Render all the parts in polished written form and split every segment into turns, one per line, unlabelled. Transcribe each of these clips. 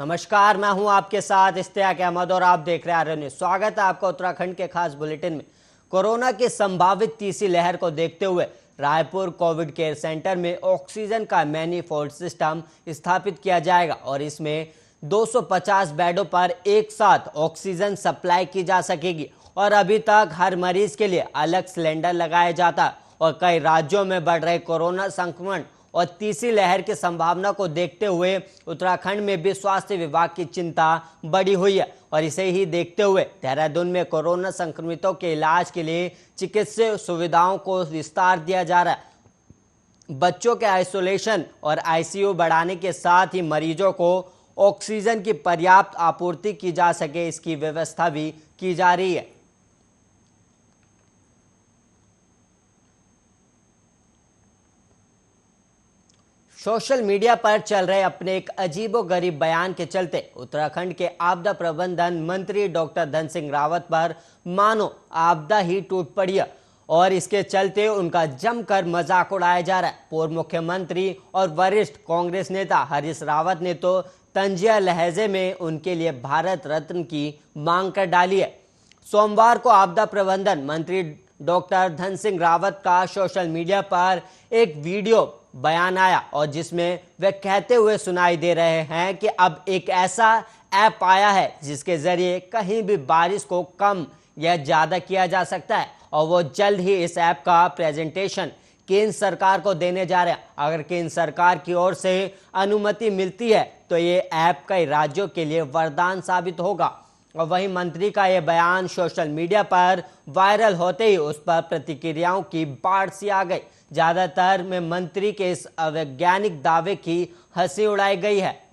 नमस्कार, मैं हूं आपके साथ इश्तियाक अहमद और आप देख रहे हैं आर्य न्यूज। स्वागत है आपका उत्तराखंड के खास बुलेटिन में। कोरोना की संभावित तीसरी लहर को देखते हुए रायपुर कोविड केयर सेंटर में ऑक्सीजन का मैनीफोल्ड सिस्टम स्थापित किया जाएगा और इसमें 250 बेडों पर एक साथ ऑक्सीजन सप्लाई की जा सकेगी। और अभी तक हर मरीज के लिए अलग सिलेंडर लगाया जाता है और कई राज्यों में बढ़ रहे कोरोना संक्रमण और तीसरी लहर की संभावना को देखते हुए उत्तराखंड में भी स्वास्थ्य विभाग की चिंता बढ़ी हुई है। और इसे ही देखते हुए देहरादून में कोरोना संक्रमितों के इलाज के लिए चिकित्सीय सुविधाओं को विस्तार दिया जा रहा है। बच्चों के आइसोलेशन और आईसीयू बढ़ाने के साथ ही मरीजों को ऑक्सीजन की पर्याप्त आपूर्ति की जा सके, इसकी व्यवस्था भी की जा रही है। सोशल मीडिया पर चल रहे अपने एक अजीबोगरीब बयान के चलते उत्तराखंड के आपदा प्रबंधन मंत्री डॉक्टर धन सिंह रावत पर मानो आपदा ही टूट पड़ी है और इसके चलते उनका जमकर मजाक उड़ाया जा रहा है। पूर्व मुख्यमंत्री और वरिष्ठ कांग्रेस नेता हरीश रावत ने तो तंजिया लहजे में उनके लिए भारत रत्न की मांग कर डाली है। सोमवार को आपदा प्रबंधन मंत्री डॉक्टर धन सिंह रावत का सोशल मीडिया पर एक वीडियो बयान आया और जिसमें वे कहते हुए सुनाई दे रहे हैं कि अब एक ऐसा ऐप आया है जिसके जरिए कहीं भी बारिश को कम या ज्यादा किया जा सकता है और वो जल्द ही इस ऐप का प्रेजेंटेशन केंद्र सरकार को देने जा रहे हैं। अगर केंद्र सरकार की ओर से अनुमति मिलती है तो ये ऐप कई राज्यों के लिए वरदान साबित होगा। और वहीं मंत्री का यह बयान सोशल मीडिया पर वायरल होते ही उस पर प्रतिक्रियाओं की बाढ़ सी आ गई। ज्यादातर में मंत्री के इस अवैज्ञानिक दावे की हंसी उड़ाई गई है।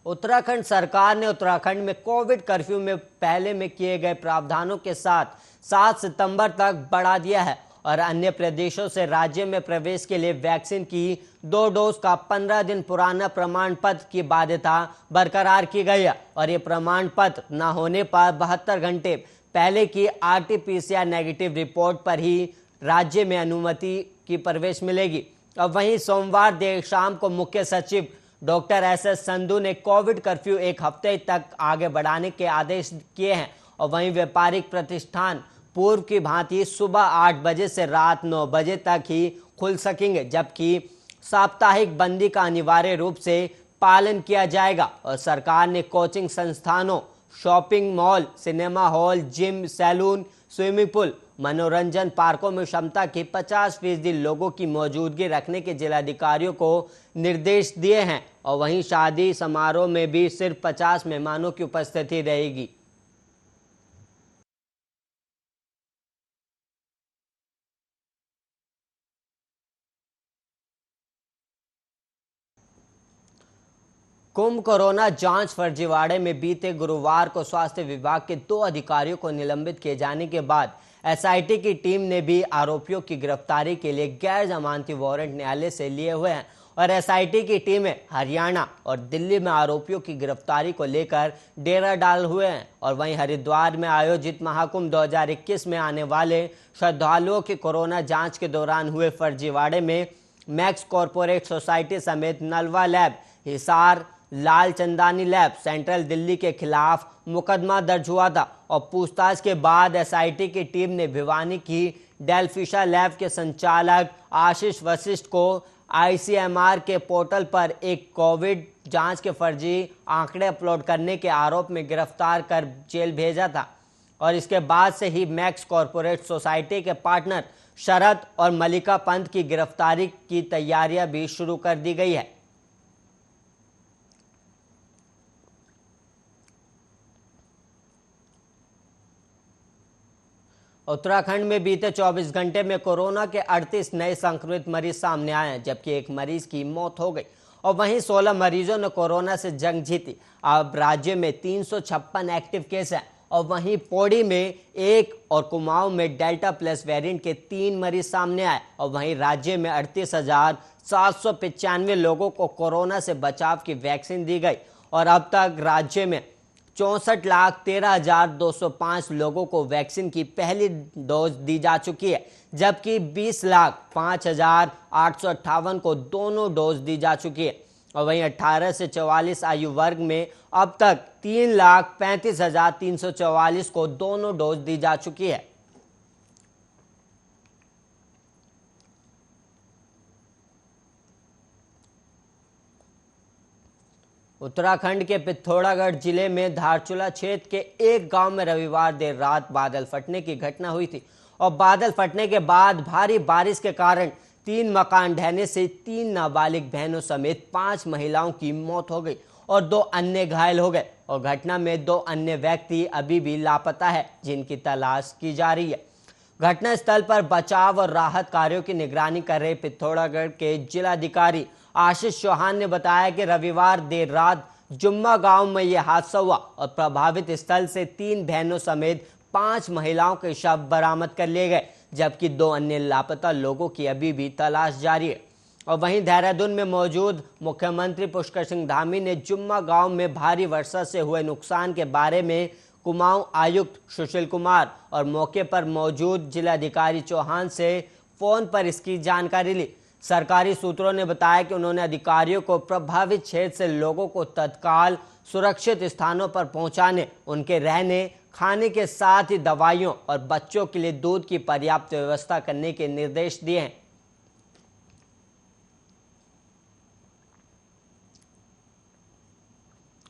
उत्तराखंड सरकार ने उत्तराखंड में कोविड कर्फ्यू में पहले में किए गए प्रावधानों के साथ 7 सितंबर तक बढ़ा दिया है और अन्य प्रदेशों से राज्य में प्रवेश के लिए वैक्सीन की 2 डोज का 15 दिन पुराना प्रमाण पत्र की बाध्यता बरकरार की गई है और ये प्रमाण पत्र न होने पर 72 घंटे पहले की आरटीपीसीआर नेगेटिव रिपोर्ट पर ही राज्य में अनुमति की प्रवेश मिलेगी। और वहीं सोमवार देर शाम को मुख्य सचिव डॉक्टर एस संधू ने कोविड कर्फ्यू एक हफ्ते तक आगे बढ़ाने के आदेश किए हैं और वहीं व्यापारिक प्रतिष्ठान पूर्व की भांति सुबह 8 बजे से रात 9 बजे तक ही खुल सकेंगे, जबकि साप्ताहिक बंदी का अनिवार्य रूप से पालन किया जाएगा। और सरकार ने कोचिंग संस्थानों, shopping mall, cinema hall, gym, salon, swimming pool, मनोरंजन पार्कों में क्षमता की 50% लोगों की मौजूदगी रखने के जिलाधिकारियों को निर्देश दिए हैं। और वहीं शादी समारोह में भी सिर्फ 50 मेहमानों की उपस्थिति रहेगी। कुंभ कोरोना जांच फर्जीवाड़े में बीते गुरुवार को स्वास्थ्य विभाग के 2 अधिकारियों को निलंबित किए जाने के बाद एसआईटी की टीम ने भी आरोपियों की गिरफ्तारी के लिए गैर जमानती वारंट न्यायालय से लिए हुए हैं और एसआईटी की टीमें हरियाणा और दिल्ली में आरोपियों की गिरफ्तारी को लेकर डेरा डाल हुए हैं। और वहीं हरिद्वार में आयोजित महाकुंभ 2021 में आने वाले श्रद्धालुओं की कोरोना जांच के दौरान हुए फर्जीवाड़े में मैक्स कॉरपोरेट सोसाइटी समेत नलवा लैब, हिसार लाल चंदानी लैब, सेंट्रल दिल्ली के खिलाफ मुकदमा दर्ज हुआ था। और पूछताछ के बाद एसआईटी की टीम ने भिवानी की डेल्फिशा लैब के संचालक आशीष वशिष्ठ को आईसीएमआर के पोर्टल पर एक कोविड जांच के फर्जी आंकड़े अपलोड करने के आरोप में गिरफ्तार कर जेल भेजा था। और इसके बाद से ही मैक्स कॉरपोरेट सोसाइटी के पार्टनर शरद और मलिका पंत की गिरफ्तारी की तैयारियां भी शुरू कर दी गई है। उत्तराखंड में बीते 24 घंटे में कोरोना के 38 नए संक्रमित मरीज सामने आए हैं, जबकि एक मरीज की मौत हो गई और वहीं 16 मरीजों ने कोरोना से जंग जीती। अब राज्य में 356 एक्टिव केस हैं और वहीं पौड़ी में 1 और कुमाऊं में डेल्टा प्लस वेरिएंट के 3 मरीज सामने आए। और वहीं राज्य में 38,795 लोगों को कोरोना से बचाव की वैक्सीन दी गई और अब तक राज्य में 64,13,205 लोगों को वैक्सीन की पहली डोज दी जा चुकी है, जबकि 20,05,858 को दोनों डोज दी जा चुकी है। और वहीं 18 से 44 आयु वर्ग में अब तक 3,35,344 को दोनों डोज दी जा चुकी है। उत्तराखंड के पिथौरागढ़ जिले में धारचूला क्षेत्र के एक गांव में रविवार देर रात बादल फटने की घटना हुई थी और बादल फटने के बाद भारी बारिश के कारण 3 मकान ढहने से 3 नाबालिग बहनों समेत 5 महिलाओं की मौत हो गई और 2 अन्य घायल हो गए। और घटना में 2 अन्य व्यक्ति अभी भी लापता है, जिनकी तलाश की जा रही है। घटनास्थल पर बचाव और राहत कार्यों की निगरानी कर रहे पिथौरागढ़ के जिलाधिकारी आशीष चौहान ने बताया कि रविवार देर रात जुम्मा गांव में यह हादसा हुआ और प्रभावित स्थल से 3 बहनों समेत 5 महिलाओं के शव बरामद कर लिए गए, जबकि 2 अन्य लापता लोगों की अभी भी तलाश जारी है। और वहीं देहरादून में मौजूद मुख्यमंत्री पुष्कर सिंह धामी ने जुम्मा गांव में भारी वर्षा से हुए नुकसान के बारे में कुमाऊं आयुक्त सुशील कुमार और मौके पर मौजूद जिलाधिकारी चौहान से फोन पर इसकी जानकारी ली। सरकारी सूत्रों ने बताया कि उन्होंने अधिकारियों को प्रभावित क्षेत्र से लोगों को तत्काल सुरक्षित स्थानों पर पहुंचाने, उनके रहने खाने के साथ ही दवाइयों और बच्चों के लिए दूध की पर्याप्त व्यवस्था करने के निर्देश दिए हैं।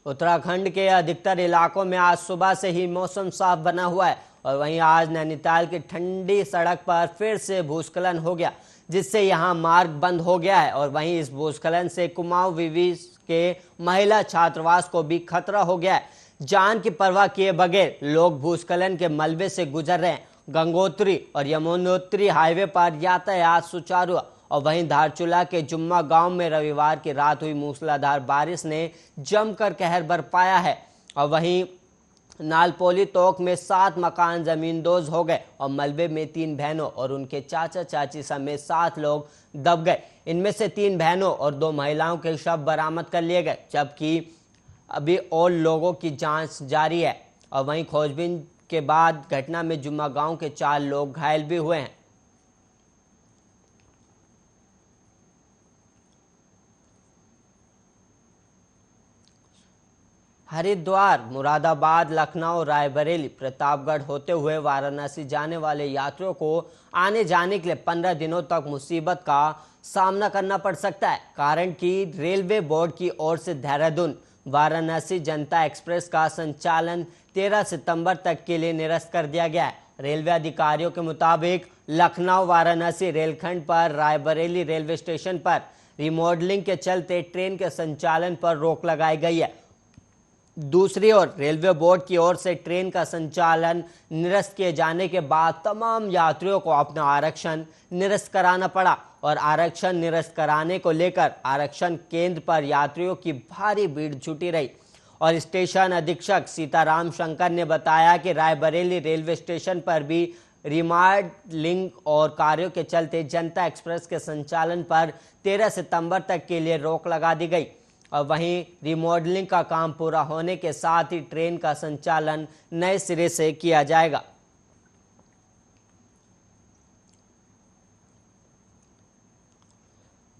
उत्तराखंड के अधिकतर इलाकों में आज सुबह से ही मौसम साफ बना हुआ है और वहीं आज नैनीताल की ठंडी सड़क पर फिर से भूस्खलन हो गया, जिससे यहां मार्ग बंद हो गया है। और वहीं इस भूस्खलन से कुमाऊं विवि के महिला छात्रावास को भी खतरा हो गया है। जान की परवाह किए बगैर लोग भूस्खलन के मलबे से गुजर रहे हैं। गंगोत्री और यमुनोत्री हाईवे पर यातायात सुचारू हुआ। और वहीं धारचूला के जुम्मा गांव में रविवार की रात हुई मूसलाधार बारिश ने जमकर कहर बरपाया है। और वहीं नालपोली तोक में 7 मकान जमींदोज हो गए और मलबे में 3 बहनों और उनके चाचा चाची समेत 7 लोग दब गए। इनमें से 3 बहनों और 2 महिलाओं के शव बरामद कर लिए गए, जबकि अभी और लोगों की जांच जारी है। और वहीं खोजबीन के बाद घटना में जुम्मा गांव के 4 लोग घायल भी हुए हैं। हरिद्वार, मुरादाबाद, लखनऊ, रायबरेली, प्रतापगढ़ होते हुए वाराणसी जाने वाले यात्रियों को आने जाने के लिए 15 दिनों तक मुसीबत का सामना करना पड़ सकता है, कारण कि रेलवे बोर्ड की ओर से देहरादून वाराणसी जनता एक्सप्रेस का संचालन 13 सितंबर तक के लिए निरस्त कर दिया गया है। रेलवे अधिकारियों के मुताबिक लखनऊ वाराणसी रेलखंड पर रायबरेली रेलवे स्टेशन पर रिमॉडलिंग के चलते ट्रेन के संचालन पर रोक लगाई गई है। दूसरी ओर रेलवे बोर्ड की ओर से ट्रेन का संचालन निरस्त किए जाने के बाद तमाम यात्रियों को अपना आरक्षण निरस्त कराना पड़ा और आरक्षण निरस्त कराने को लेकर आरक्षण केंद्र पर यात्रियों की भारी भीड़ जुटी रही। और स्टेशन अधीक्षक सीताराम शंकर ने बताया कि रायबरेली रेलवे स्टेशन पर भी रिमॉडलिंग और कार्यों के चलते जनता एक्सप्रेस के संचालन पर 13 सितंबर तक के लिए रोक लगा दी गई। और वहीं रिमॉडलिंग का काम पूरा होने के साथ ही ट्रेन का संचालन नए सिरे से किया जाएगा।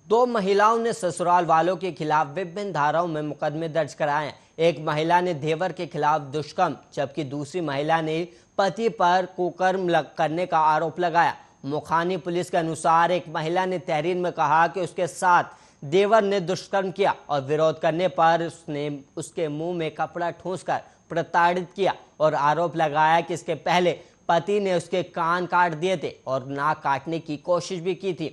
दो महिलाओं ने ससुराल वालों के खिलाफ विभिन्न धाराओं में मुकदमे दर्ज कराए हैं। एक महिला ने देवर के खिलाफ दुष्कर्म, जबकि दूसरी महिला ने पति पर कुकर्म करने का आरोप लगाया। मुखानी पुलिस के अनुसार एक महिला ने तहरीर में कहा कि उसके साथ देवर ने दुष्कर्म किया और विरोध करने पर उसने उसके मुंह में कपड़ा ठूंसकर प्रताड़ित किया और आरोप लगाया कि इसके पहले पति ने उसके कान काट दिए थे और नाक काटने की कोशिश भी की थी।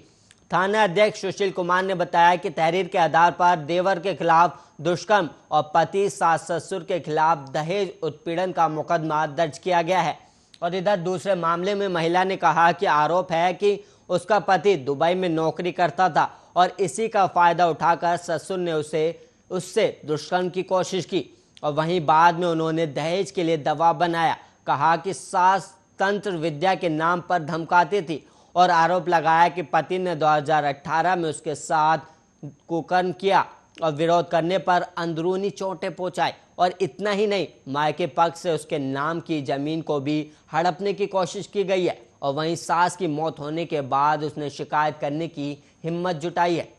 थाना अध्यक्ष सुशील कुमार ने बताया कि तहरीर के आधार पर देवर के खिलाफ दुष्कर्म और पति सास ससुर के खिलाफ दहेज उत्पीड़न का मुकदमा दर्ज किया गया है। और इधर दूसरे मामले में महिला ने कहा कि आरोप है कि उसका पति दुबई में नौकरी करता था और इसी का फायदा उठाकर ससुर ने उससे दुष्कर्म की कोशिश की और वहीं बाद में उन्होंने दहेज के लिए दबाव बनाया। कहा कि सास तंत्र विद्या के नाम पर धमकाती थी और आरोप लगाया कि पति ने 2018 में उसके साथ कुकर्म किया और विरोध करने पर अंदरूनी चोटें पहुंचाई। और इतना ही नहीं, मायके पक्ष से उसके नाम की जमीन को भी हड़पने की कोशिश की गई है। और वहीं सास की मौत होने के बाद उसने शिकायत करने की हिम्मत जुटाई है।